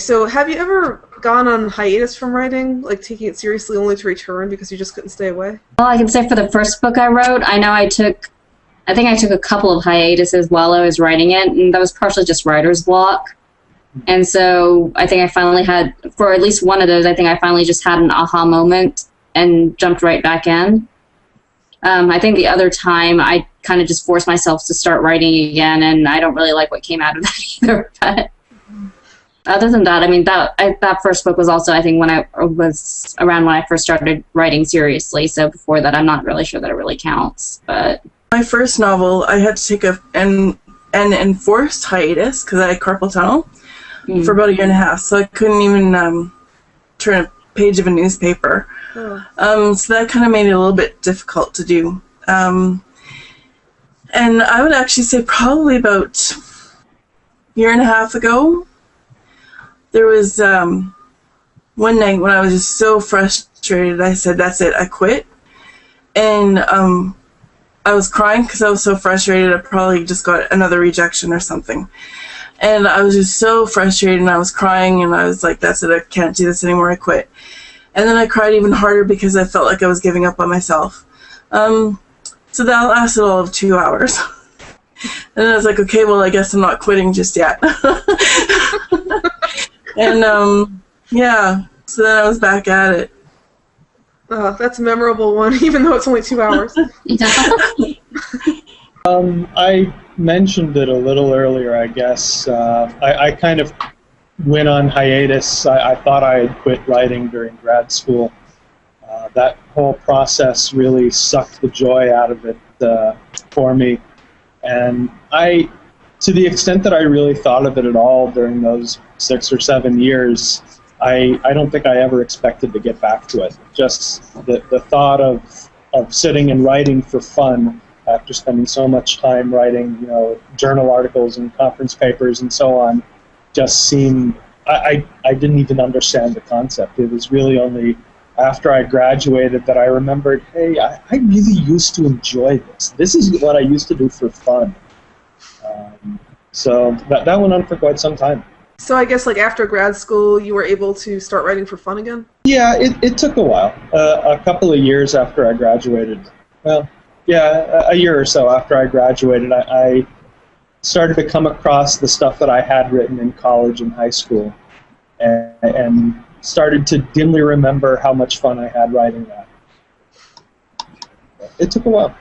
so have you ever gone on hiatus from writing, like taking it seriously only to return because you just couldn't stay away? Well, I can say for the first book I wrote, I think I took a couple of hiatuses while I was writing it, and that was partially just writer's block. And so I think I finally had, for at least one of those, I think I finally just had an aha moment and jumped right back in. I think the other time I kind of just forced myself to start writing again, and I don't really like what came out of that either. But other than that, I mean, that first book was also, I think, when I first started writing seriously. So before that, I'm not really sure that it really counts. But my first novel, I had to take an enforced hiatus because I had carpal tunnel for about 1.5 years, so I couldn't even turn a page of a newspaper. So that kind of made it a little bit difficult to do. And I would actually say probably about 1.5 years ago, there was one night when I was just so frustrated, I said, that's it, I quit. And I was crying because I was so frustrated. I probably just got another rejection or something. And I was just so frustrated, and I was crying, and I was like, that's it, I can't do this anymore, I quit. And then I cried even harder because I felt like I was giving up on myself. So that lasted all of 2 hours. And then I was like, okay, well, I guess I'm not quitting just yet. And yeah, so then I was back at it. Oh, that's a memorable one, even though it's only 2 hours. I mentioned it a little earlier, I guess. I kind of went on hiatus. I thought I had quit writing during grad school. That whole process really sucked the joy out of it for me. And to the extent that I really thought of it at all during those 6 or 7 years, I don't think I ever expected to get back to it. Just the thought of sitting and writing for fun after spending so much time writing, journal articles and conference papers and so on, just seemed, I didn't even understand the concept. It was really only after I graduated that I remembered, hey, I really used to enjoy this. This is what I used to do for fun. So that went on for quite some time. So I guess like after grad school, you were able to start writing for fun again? Yeah, it took a while. A couple of years after I graduated. Well, yeah, a year or so after I graduated, I started to come across the stuff that I had written in college and high school, and started to dimly remember how much fun I had writing that. It took a while.